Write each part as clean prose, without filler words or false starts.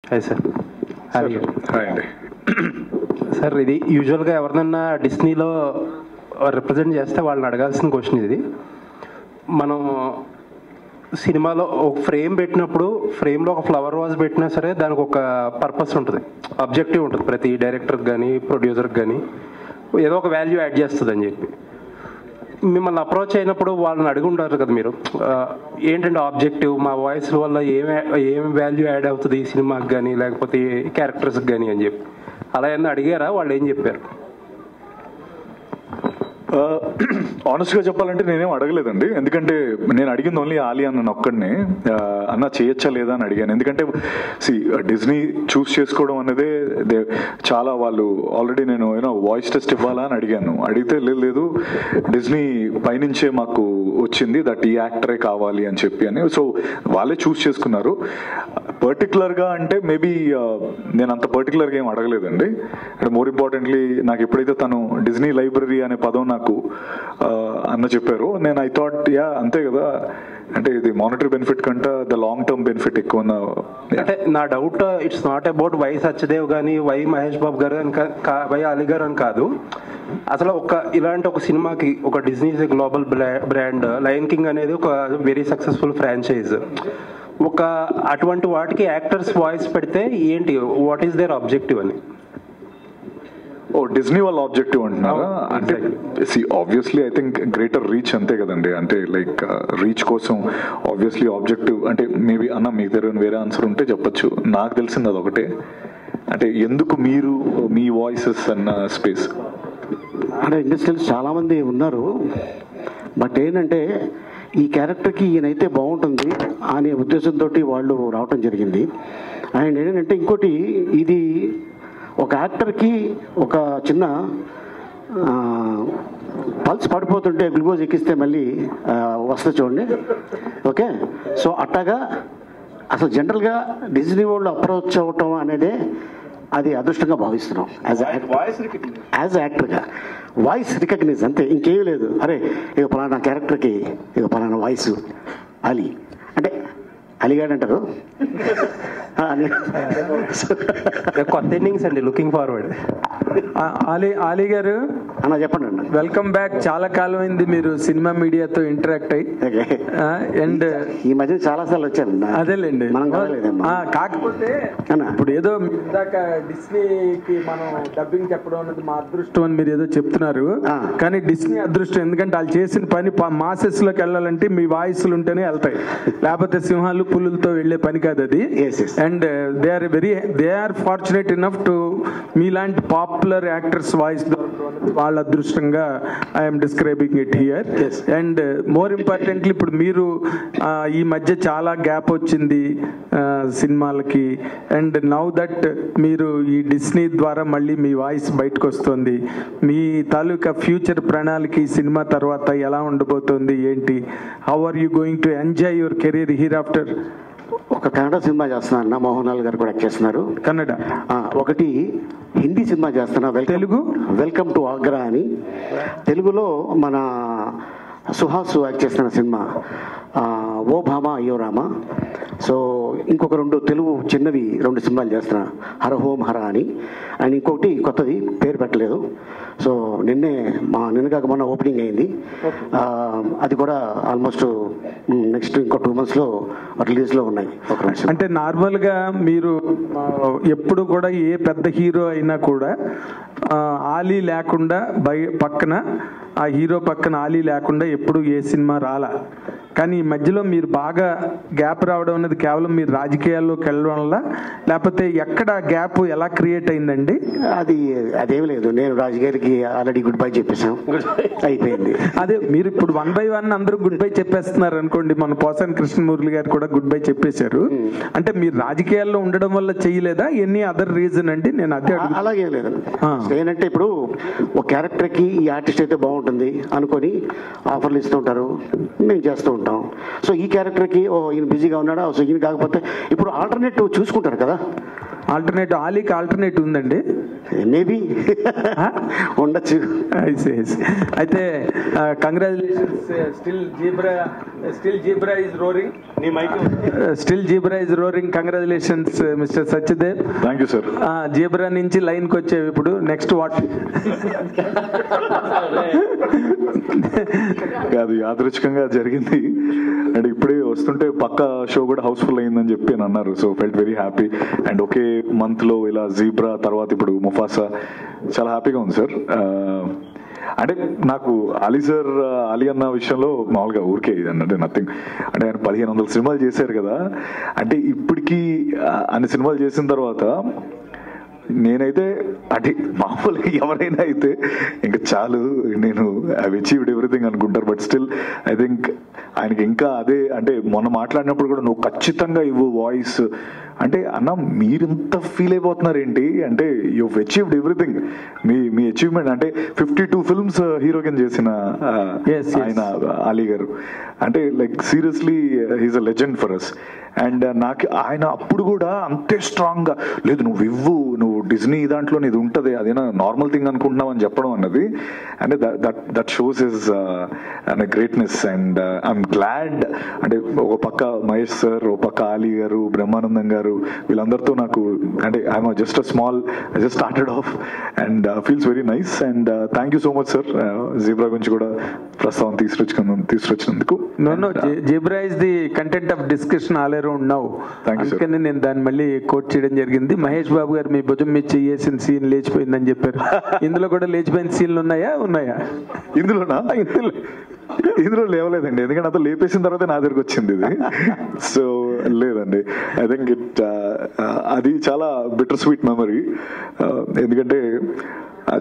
Hi sir. Hi అండి sir, ఇది యూజువల్గా ఎవరినన్నా డిస్నీలో రిప్రజెంట్ చేస్తే వాళ్ళని అడగాల్సిన క్వశ్చన్ ఇది. మనం సినిమాలో ఒక ఫ్రేమ్ పెట్టినప్పుడు ఫ్రేమ్లో ఒక ఫ్లవర్ వాజ్ పెట్టినా సరే దానికి ఒక పర్పస్ ఉంటుంది, ఆబ్జెక్టివ్ ఉంటుంది. ప్రతి డైరెక్టర్కి కానీ ప్రొడ్యూసర్కి కానీ ఏదో ఒక వాల్యూ యాడ్ చేస్తుంది అని చెప్పి మిమ్మల్ని అప్రోచ్ అయినప్పుడు వాళ్ళని అడిగి ఉంటారు కదా మీరు, ఏంటంటే ఆబ్జెక్టివ్ మా వాయిస్ వల్ల ఏం వాల్యూ యాడ్ అవుతుంది ఈ సినిమాకి కానీ లేకపోతే క్యారెక్టర్స్కి కానీ అని చెప్పి అలా ఏమన్నా అడిగారా? వాళ్ళు ఏం చెప్పారు? ఆనెస్ట్గా చెప్పాలంటే నేనేం అడగలేదండి. ఎందుకంటే నేను అడిగింది ఓన్లీ ఆలీ అన్న ఒక్కడిని, అన్న చేయొచ్చా లేదా అని అడిగాను. ఎందుకంటే డిజ్నీ చూస్ చేసుకోవడం అనేది చాలా వాళ్ళు ఆల్రెడీ నేను వాయిస్ టెస్ట్ ఇవ్వాలా అని అడిగాను. అడిగితే లేదు డిజ్నీ పైనుంచే మాకు వచ్చింది దట్ ఈ యాక్టరే కావాలి అని చెప్పి అని. సో వాళ్ళే చూస్ చేసుకున్నారు. పర్టికులర్గా అంటే మేబీ నేను అంత పర్టికులర్గా ఏం అడగలేదండి. అండ్ మోర్ ఇంపార్టెంట్లీ నాకు ఎప్పుడైతే తను డిజ్నీ లైబ్రరీ అనే పదం నాకు అన్న చెప్పారు, నేను ఐ థాట్ అంతే కదా, అంటే ఇది మానిటరీ బెనిఫిట్ కంటే ద లాంగ్ టర్మ్ బెనిఫిట్ ఎక్కువ. అంటే నా doubt it's not about why Satyadev కానీ వై మహేష్ బాబు గారు అని వై అలీ గారు అని కాదు. అసలు ఇలాంటి ఒక సినిమాకి ఒక Disney global brand, lion king అనేది ఒక వెరీ సక్సెస్ఫుల్ ఫ్రాంచైజ్. అటువంటి వాటికి యాక్టర్స్ వాయిస్ పెడితే ఏంటి, వాట్ ఈస్ దేర్ ఆబ్జెక్టివ్ అని? డిజ్నీ వాళ్ళ ఆబ్జెక్టివ్ అంటున్నారా? అంటే obviously I think greater reach అంతే కదండి. అంటే లైక్ రీచ్ కోసం ఆబ్వియస్లీ ఆబ్జెక్టివ్ అంటే మేబీ అన్న మీకు తెలియని వేరే ఆన్సర్ ఉంటే చెప్పొచ్చు. నాకు తెలిసింది అదొకటే. అంటే ఎందుకు మీరు మీ వాయిసెస్ అన్న స్పేస్ అంటే ఇండస్ట్రీలో చాలామంది ఉన్నారు, బట్ ఏంటంటే ఈ క్యారెక్టర్కి ఈయనైతే బాగుంటుంది అనే ఉద్దేశంతో వాళ్ళు రావటం జరిగింది. అండ్ ఏంటంటే ఇంకోటి, ఇది ఒక యాక్టర్కి ఒక చిన్న పల్స్ పడిపోతుంటే గ్లూకోజ్ ఎక్కిస్తే మళ్ళీ వస్తుంది చూడండి. ఓకే, సో అట్టాగా అసలు జనరల్గా డిజ్నీ వాళ్ళు అప్రోచ్ అవ్వటం అనేదే అది అదృష్టంగా భావిస్తున్నాం. యాజ్ యాక్టర్గా వాయిస్ రికగ్నైజ్ అంతే, ఇంకేమీ లేదు. అరే ఇక పలానా క్యారెక్టర్కి ఇక పలానా వాయిస్ అలీ అంటే అలీగాడ్ అంటారు. కొత్త ఇన్నింగ్స్ అండి, లుకింగ్ ఫార్వర్డ్. అలీ గారు అన్న చెప్పండి అన్న. Welcome back. చాలా కాలం అయింది మీరు సినిమా మీడియాతో ఇంటరాక్ట్ అయ్యి. అండ్ ఈ మధ్య చాలా సార్లు వచ్చాను. అదేలేండి, కాకపోతే ఇప్పుడు ఏదో ఇందాక డిస్నీకి మనం డబ్బింగ్ చెప్పడం అనేది మా అదృష్టం అని మీరు ఏదో చెప్తున్నారు, కానీ డిస్నీ అదృష్టం. ఎందుకంటే వాళ్ళు చేసిన పని మాసెస్ లోకి వెళ్ళాలంటే మీ వాయిస్లు ఉంటేనే వెళ్తాయి, లేకపోతే సింహాలు పులులతో వెళ్లే పని కాదు అది. And they are fortunate enough to మీలాంటి పాపులర్ యాక్టర్స్ వాయిస్ వాళ్ళ అదృష్టంగా I'm describing it here. And more importantly ఇప్పుడు మీరు ఈ మధ్య చాలా గ్యాప్ వచ్చింది సినిమాలకి, అండ్ నౌ దట్ మీరు ఈ డిస్నీ ద్వారా మళ్ళీ మీ వాయిస్ బయటకు వస్తుంది. మీ తాలూకా ఫ్యూచర్ ప్రణాళిక ఈ సినిమా తర్వాత ఎలా ఉండబోతుంది ఏంటి? How are you going to enjoy your career here after? ఒక కన్నడ సినిమా చేస్తున్నా అన్న, మోహన్ లాల్ గారు కూడా చేస్తున్నారు కన్నడ. ఒకటి హిందీ సినిమా చేస్తున్నా, తెలుగు వెల్కమ్ టు ఆగ్రా అని. తెలుగులో మన సుహాసు యాక్ట్ చేస్తున్న సినిమా ఓ భామా అయ్యో రామ. సో ఇంకొక 2 తెలుగు చిన్నవి 2 సినిమాలు చేస్తున్నా, హర హోం హర అని. అండ్ ఇంకొకటి కొత్తది పేరు పెట్టలేదు. సో నిన్నగాక మొన్న ఓపెనింగ్ అయింది. అది కూడా ఆల్మోస్ట్ నెక్స్ట్ ఇంకో 2 monthsలో రిలీజ్లో ఉన్నాయి. అంటే నార్మల్గా మీరు ఎప్పుడు కూడా ఏ పెద్ద హీరో అయినా కూడా ఆలీ లేకుండా పక్కన ఆ హీరో పక్కన ఆలీ లేకుండా ఎప్పుడు ఏ సినిమా రాలా. కానీ ఈ మధ్యలో మీరు బాగా గ్యాప్ రావడం అనేది కేవలం మీరు రాజకీయాల్లోకి వెళ్ళడం వల్ల, లేకపోతే ఎక్కడ గ్యాప్ ఎలా క్రియేట్ అయిందండి? అదేమి లేదు, నేను రాజకీయాలకి ఆల్రెడీ గుడ్ బై చెప్పేసాం, అయిపోయింది. అదే మీరు ఇప్పుడు 1 by 1 అందరూ గుడ్ బై చెప్పేస్తున్నారు అనుకోండి. మన పోసాని కృష్ణమూర్తి గారు కూడా గుడ్ బై చెప్పేశారు. అంటే మీరు రాజకీయాల్లో ఉండడం వల్ల చేయలేదా, ఎనీ అదర్ రీజన్ అండి? నేను అదే అలాగే లేదు. ఏంటంటే ఇప్పుడు ఒక క్యారెక్టర్కి ఈ ఆర్టిస్ట్ అయితే బాగుంటుంది అనుకొని ఆఫర్లు ఇస్తుంటారు, మేము చేస్తూ ఉంటాం. సో ఈ క్యారెక్టర్కి ఈయన బిజీగా ఉన్నాడా, సో ఈయన కాకపోతే ఇప్పుడు ఆల్టర్నేటివ్ చూసుకుంటారు కదా. ఆల్టర్నేటివ్ ఆలీకి ఆల్టర్నేటివ్ ఉందండి? మేబీ ఉండొచ్చు. అయితే congratulations. Still zebra still zebra is roaring. Still zebra is roaring. Congratulations mister Satyadev. Thank you sir. Zebra నుంచి లైన్ కి వచ్చేవి ఇప్పుడు. Next what? అది యాదృచ్ఛికంగా జరిగింది. అండ్ ఇప్పుడే వస్తుంటే పక్క షో కూడా హౌస్ఫుల్ అయిందని చెప్పి అని అన్నారు. So felt very happy. And okay month లో ఇలా జీబ్రా తర్వాత ఇప్పుడు ముఫాసా, చాలా హ్యాపీగా ఉంది సార్. అంటే నాకు అలీ అన్న విషయంలో మామూలుగా ఊరికే అంటే నథింగ్. అంటే ఆయన 1500 సినిమాలు చేశారు కదా. అంటే ఇప్పటికీ అన్ని సినిమాలు చేసిన తర్వాత నేనైతే అంటే మామూలుగా ఎవరైనా అయితే ఇంకా చాలు, నేను ఐ అచీవ్డ్ ఎవ్రీథింగ్ అనుకుంటారు. బట్ స్టిల్ ఐ థింక్ ఆయనకి ఇంకా అదే, అంటే మొన్న మాట్లాడినప్పుడు కూడా నువ్వు ఖచ్చితంగా ఇవ్వు వాయిస్ అంటే, అన్న మీరింత ఫీల్ అయిపోతున్నారు ఏంటి అంటే, you achieved everything. Me achievement అంటే 52 ఫిల్మ్స్ హీరో కింద చేసిన ఆయన అలీ గారు అంటే like seriously he's a legend for us. And నాకు ఆయన అప్పుడు కూడా అంతే స్ట్రాంగ్ గా లేదు, నువ్వు ఇవ్వు, నువ్వు డిజ్నీ దాంట్లో ఇది ఉంటుంది, అదేనా నార్మల్ థింగ్ అనుకుంటున్నావు అని చెప్పడం అన్నది. అంటే that shows his greatness. And I'm glad. అంటే ఒక పక్క మహేష్ సార్, ఒక పక్క అలీ గారు, బ్రహ్మానందం గారు, వీళ్ళందరితో నాకు అంటే I'm just I just started off and feels very nice. And thank you so much sir Zebra గురించి కూడా ప్రస్తావన తీసుకొచ్చినందుకు. Zebra is the content of discussion all around now. అందుకని నేను దాన్ని మళ్ళీ కోట్ చేయడం జరిగింది. మహేష్ బాబు గారు మీ భుజం మీద చేసిన సీన్ లేచిపోయిందని చెప్పారు. ఇందులో కూడా లేచిపోయిన సీన్లు ఉన్నాయా? ఇందులో లేవలేదండి, ఎందుకంటే అంతా లేపేసిన తర్వాత నా దగ్గరకు వచ్చింది ఇది. సో లేదండి, ఐ థింక్ అది చాలా బిటర్ స్వీట్ మెమరీ. ఎందుకంటే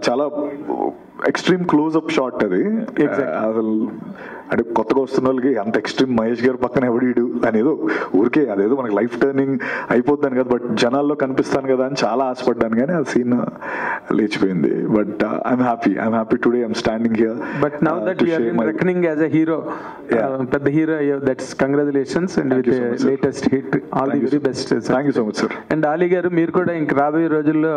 చాలా ఎక్స్ట్రీమ్ క్లోజ్అప్ షాట్ అది. అసలు అంటే కొత్తగా వస్తున్న వాళ్ళకి అంత ఎక్స్ట్రీమ్ మహేష్ గారు పక్కన ఎవడీడు అనేదో ఊరికే అదేదో మనకి లైఫ్ టర్నింగ్ అయిపోద్దాను కదా, బట్ జనాల్లో కనిపిస్తాను కదా అని చాలా ఆశపడ్డాను, కానీ ఆ సీన్ లేచిపోయింది. But I'm happy today I'm standing here. But now that you are reckoning as a hero, పెద్ద hero, that's congratulations and with latest hit. All the very best. Thank you so much sir. And Ali గారు, మీరు కూడా ఇంక రాబోయే రోజుల్లో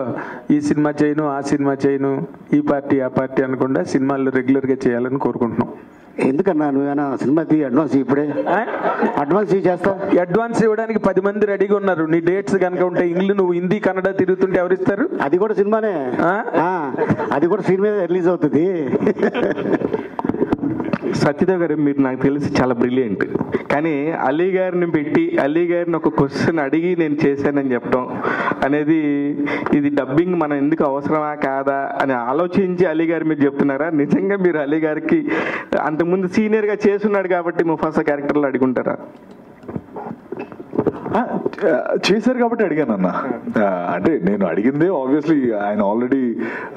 ఈ cinema చేయను, ఆ సినిమా చేయను, ఈ పార్టీ ఆ పార్టీ అనకుండా సినిమాల్లో రెగ్యులర్ గా చేయాలని కోరుకుంటున్నాం. ఎందుకన్నా నువ్వేనా సినిమా అడ్వాన్స్ ఇప్పుడే అడ్వాన్స్ చేస్తా? అడ్వాన్స్ ఇవ్వడానికి 10 మంది రెడీగా ఉన్నారు. నీ డేట్స్ కనుక ఉంటే నువ్వు హిందీ కన్నడ తిరుగుతుంటే ఎవరిస్తారు? అది కూడా సినిమానే, అది కూడా సినిమా రిలీజ్ అవుతుంది. సత్యదేవ్ గారు, మీరు నాకు తెలిసి చాలా బ్రిలియంట్, కానీ అలీ గారిని పెట్టి అలీ గారిని ఒక క్వశ్చన్ అడిగి నేను చేశానని చెప్పడం అనేది, ఇది డబ్బింగ్ మనం ఎందుకు అవసరమా కాదా అని ఆలోచించి అలీ గారు మీరు చెప్తున్నారా? నిజంగా మీరు అలీ గారికి అంతకుముందు సీనియర్గా చేసున్నాడు కాబట్టి ముఫాసా క్యారెక్టర్లో అడుగుంటారా? చేశారు కాబట్టి అడిగాను అన్న. అంటే నేను అడిగిందే ఆబ్వియస్లీ ఆయన ఆల్రెడీ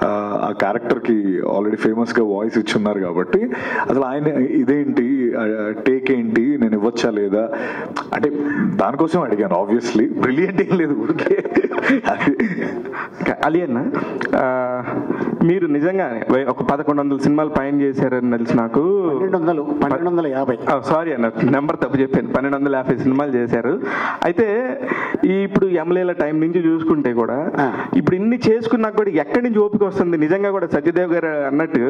ఆ క్యారెక్టర్ కి ఆల్రెడీ ఫేమస్ గా వాయిస్ ఇచ్చున్నారు కాబట్టి, అసలు ఆయన ఇదేంటి టేక్ ఏంటి, నేను ఇవ్వచ్చా లేదా అంటే దానికోసం అడిగాను. ఆబ్వియస్లీ బ్రిలియంట్ ఏం లేదు, ఊరికే. అలీ అన్న, మీరు నిజంగానే ఒక 1100 సినిమాలు పైన చేశారని తెలిసి నాకు. 1250. సారీ అన్న, నెంబర్ తప్పు చెప్పాను. 1250 సినిమాలు చేశారు. అయితే ఇప్పుడు ఎమ్మెల్యేల టైం నుంచి చూసుకుంటే కూడా ఇప్పుడు ఇన్ని చేసుకున్నాక కూడా ఎక్కడి నుంచి ఓపిక వస్తుంది? నిజంగా కూడా సత్యదేవ్ గారు అన్నట్టు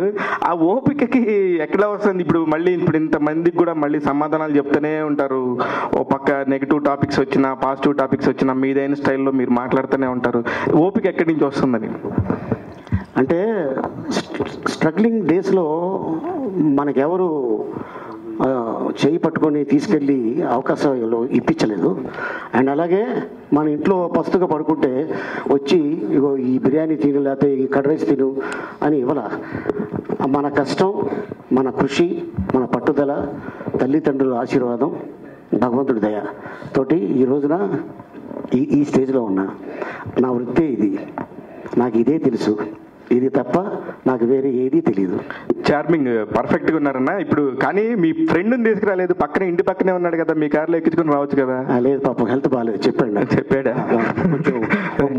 ఆ ఓపికకి ఎక్కడ వస్తుంది? ఇప్పుడు ఇంత మందికి కూడా మళ్ళీ సమాధానాలు చెప్తూనే ఉంటారు. ఓ పక్క నెగిటివ్ టాపిక్స్ వచ్చినా పాజిటివ్ టాపిక్స్ వచ్చినా మీదైన స్టైల్లో మీరు మాట్లాడుతూనే ఉంటారు. ఓపిక ఎక్కడి నుంచి వస్తుందని? అంటే స్ట్రగ్లింగ్ డేస్లో మనకెవరు చేయి పట్టుకొని తీసుకెళ్ళి అవకాశాలు ఇప్పించలేదు. అండ్ అలాగే మన ఇంట్లో పస్తుగా పడుకుంటే వచ్చి ఇగో ఈ బిర్యానీ తిను, లేకపోతే ఈ కర్డ్ రైస్ తిను అని ఇవ్వాల. మన కష్టం, మన కృషి, మన పట్టుదల, తల్లిదండ్రుల ఆశీర్వాదం, భగవంతుడి దయ తోటి ఈ రోజున ఈ స్టేజ్లో ఉన్నా. నా వృత్తే ఇది, నాకు ఇదే తెలుసు, ఇది తప్ప నాకు వేరే ఏదీ తెలియదు. చార్మింగ్, పర్ఫెక్ట్ గా ఉన్నారన్న. ఇప్పుడు కానీ మీ ఫ్రెండ్ తీసుకురాలేదు, పక్కనే ఇంటి పక్కనే ఉన్నాడు కదా, మీ కార్లో ఎక్కించుకుని రావచ్చు కదా? లేదు పాపం, హెల్త్ బాగాలేదు చెప్పాడా? కొంచెం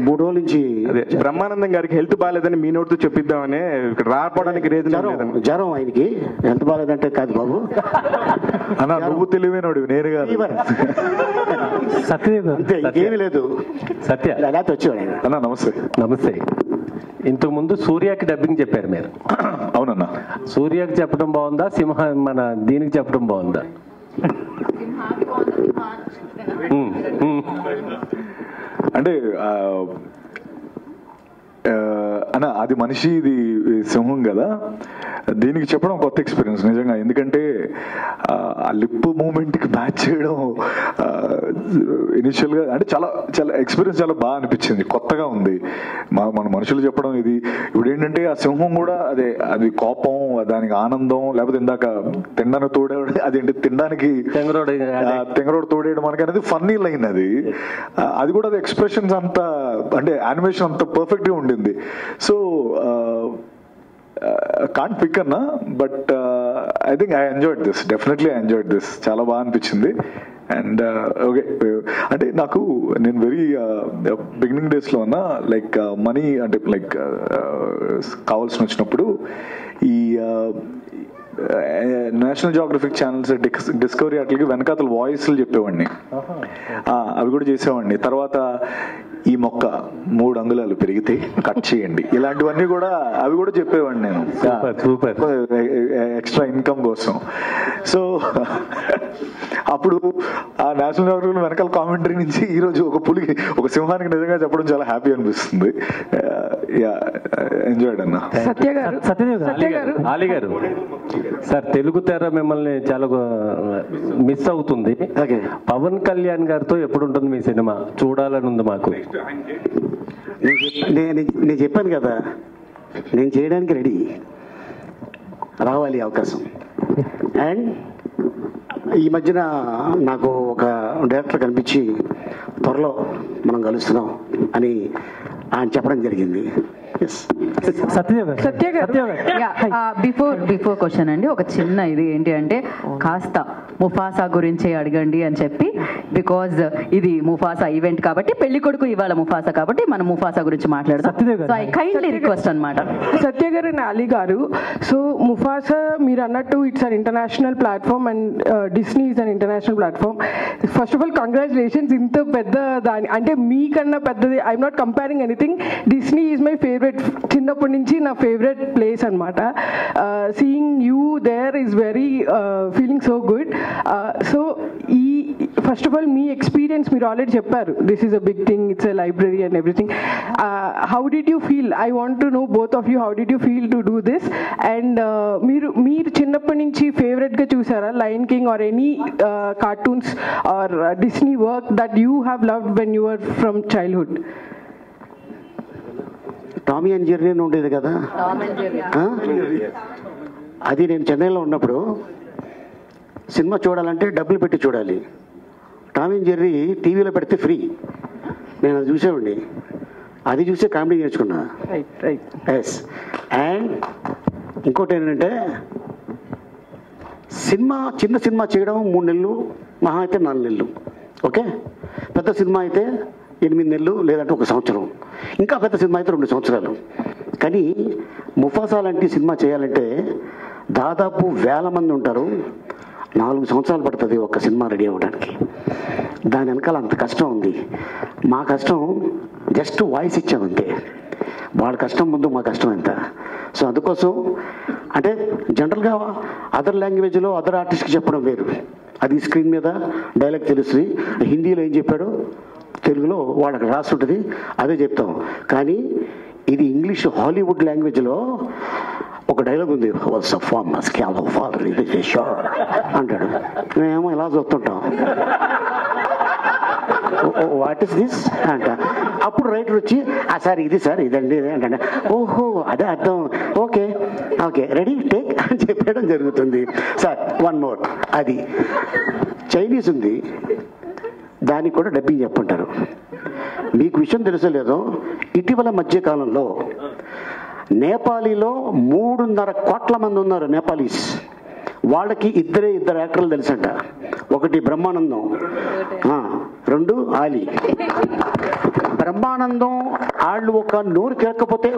3 రోజుల నుంచి బ్రహ్మానందం గారికి హెల్త్ బాగాలేదని మీ నోటితో చెప్పిద్దామని ఇక్కడ రాకపోవడానికి జ్వరం ఆయనకి. హెల్త్ బాగాలేదంటే కాదు బాబు అన్న, నువ్వు తెలివైనడు, నేను కాదు. అంతే, ఇంకేమీ లేదు. సత్య అలాగే వచ్చేవాడు ఆయన. అన్న నమస్తే. నమస్తే. ఇంతకు ముందు సూర్యకి డబ్బింగ్ చెప్పారు మీరు. అవునన్నా. సూర్యకి చెప్పడం బాగుందా, మన దీనికి చెప్పడం బాగుందా? అంటే అన్న అది మనిషి, ఇది సింహం కదా, దీనికి చెప్పడం కొత్త ఎక్స్పీరియన్స్ నిజంగా. ఎందుకంటే ఆ లిప్ మూమెంట్కి మ్యాచ్ చేయడం ఇనిషియల్గా అంటే చాలా చాలా ఎక్స్పీరియన్స్ చాలా బాగా అనిపించింది, కొత్తగా ఉంది. మన మనుషులు చెప్పడం ఇది. ఇప్పుడు ఏంటంటే ఆ సింహం కూడా అది కోపం, దానికి ఆనందం, లేకపోతే ఇందాక తినడానికి తోడేవాడు, అదేంటి తినడానికి తెంగరోడు తోడేయడం మనకి అనేది ఫన్నీ లైన్. అది కూడా అది ఎక్స్ప్రెషన్స్ అంత అంటే యానిమేషన్ అంత పర్ఫెక్ట్ గా ఉండింది. సో కాంట్ పిక్ అన్నా, but I think I enjoyed this, definitely I enjoyed this, చాలా బాగా అనిపించింది. అండ్ ఓకే, అంటే నాకు నేను వెరీ బిగినింగ్ డేస్లో ఉన్నా, లైక్ మనీ అంటే లైక్ కావాల్సి వచ్చినప్పుడు ఈ నేషనల్ జియోగ్రఫిక్ ఛానల్స్, డిస్కవరీ అట్లకి వెనకాతల వాయిస్లు చెప్పేవాడిని, అవి కూడా చేసేవాడిని. తర్వాత ఈ మొక్క 3 అంగుళాలు పెరిగితే కట్ చేయండి, ఇలాంటివన్నీ కూడా అవి కూడా చెప్పేవాడిని నేను, ఎక్స్ట్రా ఇన్కమ్ కోసం. సో అప్పుడు ఆ నేషనల్ జియోగ్రఫిక్ వెనకాల కామెంటరీ నుంచి ఈరోజు ఒక సింహానికి నిజంగా చెప్పడం చాలా హ్యాపీ అనిపిస్తుంది. ఎంజాయ్డ్ అన్న. ఆలీ గారు సార్, తెలుగు తెర మిమ్మల్ని చాలా మిస్ అవుతుంది. పవన్ కళ్యాణ్ గారితో ఎప్పుడు ఉంటుంది మీ సినిమా? చూడాలని ఉంది మాకు. నేను చెప్పాను కదా, నేను చేయడానికి రెడీ, రావాలి అవకాశం. అండ్ ఈ మధ్యన నాకు ఒక డైరెక్టర్ కనిపించి త్వరలో మనం కలుస్తున్నాం అని ఆయన చెప్పడం జరిగింది. బిఫోర్ క్వశ్చన్ అండి, ఒక చిన్న ఇది ఏంటి అంటే కాస్త ముఫాసా గురించి అడగండి అని చెప్పి, బికాజ్ ఇది ముఫాసా ఈవెంట్ కాబట్టి, పెళ్లి కొడుకు ఇవాళ ముఫాసా కాబట్టి మనం ముఫాసా గురించి మాట్లాడదాం. సో ఐ కైండ్లీ రిక్వెస్ట్ అనమాట. సత్య గారు అండ్ అలీ గారు, సో ముఫాసా మీరు అన్నట్టు it's an international platform and Disney is an international platform. First of all congratulations, ఇంత పెద్ద దాని అంటే మీకన్నా పెద్దది. I'm not comparing anything, Disney is my favourite, చిన్నప్పటి నుంచి నా ఫేవరెట్ ప్లేస్ అనమాట. Seeing you there is very feeling so good. So ఈ ఫస్ట్ ఆఫ్ ఆల్ మీ ఎక్స్పీరియన్స్ మీరు ఆల్రెడీ చెప్పారు, this is a big thing, it's a library and everything. How did you feel? I want to know both of you, how did you feel to do this? And మీరు చిన్నప్పటి నుంచి ఫేవరెట్గా చూసారా Lion King or any cartoons or Disney work that you have loved when you are from childhood? Tommy and Jerry అని ఉండేది కదా, అది నేను చెన్నైలో ఉన్నప్పుడు సినిమా చూడాలంటే డబ్బులు పెట్టి చూడాలి. టామీ అండ్ జెర్రీ టీవీలో పెడితే ఫ్రీ, నేను అది చూసేవాడిని, అది చూసే కామెడీ నేర్చుకున్నా. ఎస్. అండ్ ఇంకోటి ఏంటంటే చిన్న సినిమా చేయడం 3 నెలలు, మహా అయితే 4 నెలలు, ఓకే. పెద్ద సినిమా అయితే 8 నెలలు లేదంటే 1 సంవత్సరం, ఇంకా పెద్ద సినిమా అయితే 2 సంవత్సరాలు. కానీ ముఫాసా లాంటి సినిమా చేయాలంటే దాదాపు 1000 మంది ఉంటారు, 4 సంవత్సరాలు పడుతుంది ఒక సినిమా రెడీ అవ్వడానికి. దాని వెనకాల అంత కష్టం ఉంది. మా కష్టం జస్ట్ వాయిస్ ఇచ్చామంతే, వాళ్ళ కష్టం ముందు మా కష్టం ఎంత. సో అందుకోసం అంటే జనరల్గా అదర్ లాంగ్వేజ్లో అదర్ ఆర్టిస్ట్కి చెప్పడం వేరు, అది స్క్రీన్ మీద డైలాగ్ తెలుస్తుంది. హిందీలో ఏం చెప్పాడో తెలుగులో వాళ్ళకి రాసి ఉంటుంది, అదే చెప్తాం. కానీ ఇది ఇంగ్లీష్ హాలీవుడ్ లాంగ్వేజ్లో ఒక డైలాగ్ ఉంది, అంటాడు. మేమేమో ఇలా చూస్తుంటాం, వాట్ ఇస్ దిస్ అంట. అప్పుడు రైటర్ వచ్చి సార్ ఇది సార్ ఇదండి అంటే, ఓహో అదే అర్థం, ఓకే ఓకే రెడీ టేక్ అని చెప్పడం జరుగుతుంది. సార్ 1 more, అది చైనీస్ ఉంది, దానికి కూడా డబ్బింగ్ చెప్పంటారు. మీకు విషయం తెలుసో లేదో, ఇటీవల మధ్యకాలంలో నేపాలీలో 3.5 కోట్ల మంది ఉన్నారు నేపాలీస్. వాళ్ళకి ఇద్దరు యాక్టర్లు తెలుసంట. ఒకటి బ్రహ్మానందం, 2 ఆలీ. బ్రహ్మానందం వాళ్ళు ఒక నోరు తిరగకపోతే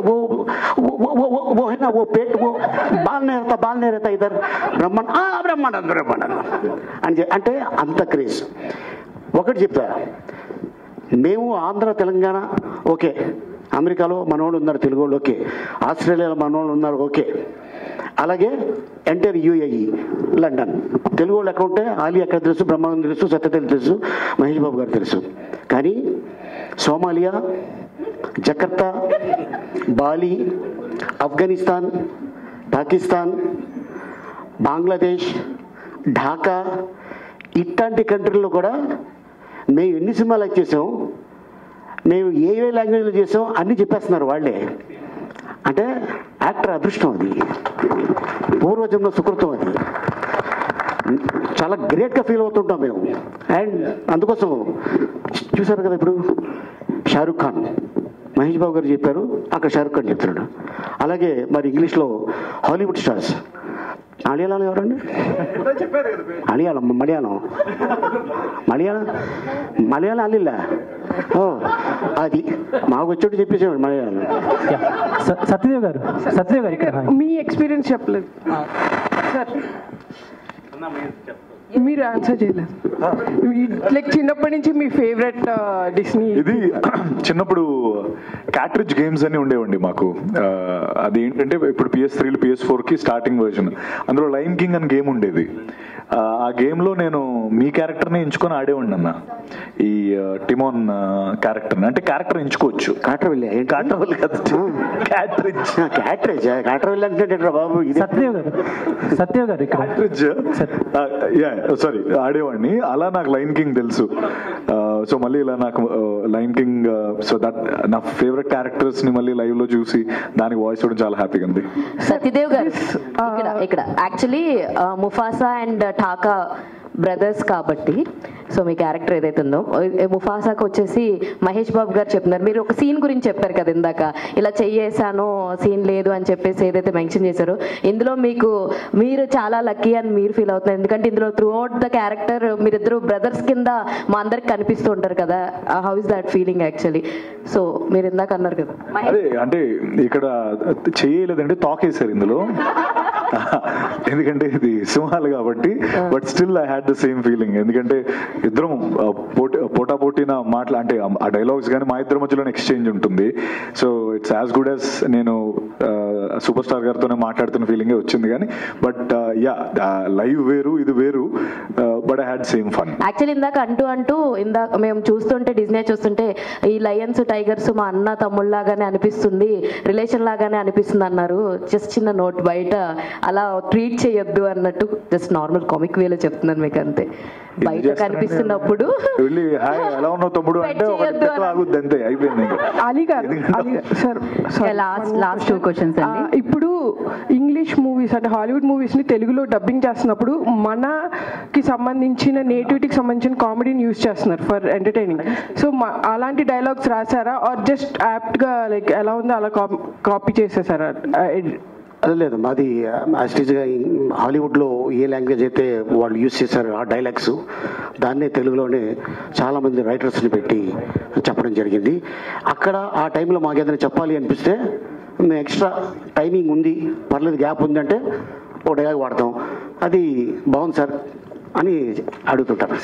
ఓ పేటు బాల్నేరతా ఇద్దరు బ్రహ్మానందం అంటే అంత క్రేజ్. ఒకటి చెప్తా, మేము ఆంధ్ర తెలంగాణ ఓకే అమెరికాలో మనోళ్ళు ఉన్నారు తెలుగు వాళ్ళు, ఓకే. ఆస్ట్రేలియాలో మనోళ్ళు ఉన్నారు, ఓకే. అలాగే ఎంటర్ యూఏఈ, లండన్ తెలుగు వాళ్ళు ఎక్కడ ఉంటే ఆలీ ఎక్కడ తెలుసు, బ్రహ్మానందం తెలుసు, సత్యదేవ్ తెలుసు, మహేష్ బాబు గారు తెలుసు. కానీ Somalia, Jakarta, Bali, Afghanistan, Pakistan, Bangladesh, Dhaka ఇట్లాంటి కంట్రీల్లో కూడా మేము ఎన్ని సినిమాలు యాక్ట్ చేసాం, మేము ఏ లాంగ్వేజ్లో చేసాం అన్నీ చెప్పేస్తున్నారు వాళ్ళే. అంటే యాక్టర్ అదృష్టం, అది పూర్వజన్మ సుకృతం, అది చాలా గ్రేట్గా ఫీల్ అవుతుంటాం మేము. అండ్ అందుకోసం చూసారు కదా, ఇప్పుడు షారూక్ ఖాన్, మహేష్ బాబు గారు చెప్పారు, అక్కడ షారూక్ ఖాన్ చెప్తున్నాడు. అలాగే మరి ఇంగ్లీష్లో హాలీవుడ్ స్టార్స్, మలయాళం ఎవరండి, మలయాళం అల్లిలా, ఓ అది మాకు వచ్చేట్టు చెప్పేసాడు మలయాళం. సత్యదేవ్ గారు మీ ఎక్స్పీరియన్స్ చెప్పలేదు సార్, మీరు ఆన్సర్ చేయలేదు. లైక్ చిన్నప్పటి నుంచి మీ ఫేవరెట్ డిస్నీ? ఇది చిన్నప్పుడు క్యాట్రిడ్జ్ గేమ్స్ అని ఉండేవండి మాకు. అది ఏంటంటే ఇప్పుడు PS3, PS4కి స్టార్టింగ్ వర్జన్, అందులో లైన్ కింగ్ అని గేమ్ ఉండేది. ఆ గేమ్లో నేను మీ క్యారెక్టర్ని ఎంచుకొని ఆడేవాడిని అన్న, ఈ టిమోన్ క్యారెక్టర్ని. అంటే క్యారెక్టర్ ఎంచుకోవచ్చు, సారీ ఆడేవాడిని. అలా నాకు లైన్ కింగ్ తెలుసు. సో మళ్ళీ ఇలా నాకు లైన్ కింగ్, సో దట్ నా ఫేవరెట్ క్యారెక్టర్స్ ని మళ్ళీ లైవ్ లో చూసి దానికి వాయిస్ కూడా చాలా హ్యాపీగా ఉంది. సత్యదేవ్ గారు ఇక్కడ యాక్చువల్లీ ముఫాసా అండ్ ఠాకా బ్రదర్స్ కాబట్టి, సో మీ క్యారెక్టర్ ఏదైతే ఉందో ముఫాసాకు వచ్చేసి మహేష్ బాబు గారు చెప్తున్నారు. మీరు ఒక సీన్ గురించి చెప్పారు కదా ఇందాక, ఇలా చెయ్యేసాను సీన్ లేదు అని చెప్పేసి ఏదైతే మెన్షన్ చేశారో, ఇందులో మీరు చాలా లక్కీ అని మీరు ఫీల్ అవుతున్నారు. ఎందుకంటే ఇందులో త్రూ అవుట్ ద క్యారెక్టర్ మీరిద్దరు బ్రదర్స్ కింద మా అందరికి కనిపిస్తూ ఉంటారు కదా. How is that feeling actually? So మీరు ఇందాక అన్నారు కదా, అదే అంటే ఇక్కడ చేయలేదంటే తోకేశారు ఇందులో, ఎందుకంటే ఇది సింహాలు కాబట్టి. But still I had the same feeling, ఎందుకంటే ఇద్దరం పోటాపోటీన అంటే ఆ డైలాగ్స్ కానీ మా ఇద్దరి మధ్యలోనే ఎక్స్చేంజ్ ఉంటుంది. So it's as good as నేను సూపర్ స్టార్ గారితోనే మాట్లాడుతున్న ఫీలింగే వచ్చింది. కానీ బట్ యా లైవ్ వేరు, ఇది వేరు, but I had same fun. Actually ఇందాక ఇందాక మేము చూస్తుంటే డిజ్నీ చూస్తుంటే ఈ లయన్స్ టైగర్స్ మా అన్న తమ్ముళ్ళలాగానే అనిపిస్తుంది, రిలేషన్ లాగానే అనిపిస్తుంది అన్నారు. జస్ట్ చిన్న నోట్, బయట అలా ట్రీట్ చేయొద్దు అన్నట్టు జస్ట్ నార్మల్ కామిక్ వేలో చెప్తున్నాను మీకు, అంతే. బయట కనిపిస్తున్నప్పుడు ఎలా ఉన్నావు తమ్ముడు అంటే అంతే అయిపోయింది. అలీ గారు సార్, లాస్ట్ 2 క్వశ్చన్స్ అండి. ఇప్పుడు ఇంగ్లీష్ మూవీస్ అంటే హాలీవుడ్ మూవీస్ ని తెలుగులో డబ్బింగ్ చేస్తున్నప్పుడు మనకి సంబంధించిన నేటివిటీకి సంబంధించిన కామెడీని యూజ్ చేస్తున్నారు ఫర్ ఎంటర్టైనింగ్. సో అలాంటి డైలాగ్స్ రాసారా ఆర్ జస్ట్ యాప్ట్ గా లైక్ ఎలా ఉందో అలా కాపీ చేసేసారా? అది లేదు, మాది యాస్టీజ్గా హాలీవుడ్లో ఏ లాంగ్వేజ్ అయితే వాళ్ళు యూజ్ చేశారు ఆ డైలాగ్స్, దాన్నే తెలుగులోనే చాలామంది రైటర్స్ని పెట్టి చెప్పడం జరిగింది. అక్కడ ఆ టైంలో మాకు ఏదైనా చెప్పాలి అనిపిస్తే మేము ఎక్స్ట్రా టైమింగ్ ఉంది, పర్లేదు గ్యాప్ ఉందంటే ఓ డైలాగ్ వాడతాం, అది బాగుంది సార్ అని అడుగుతుంటారు.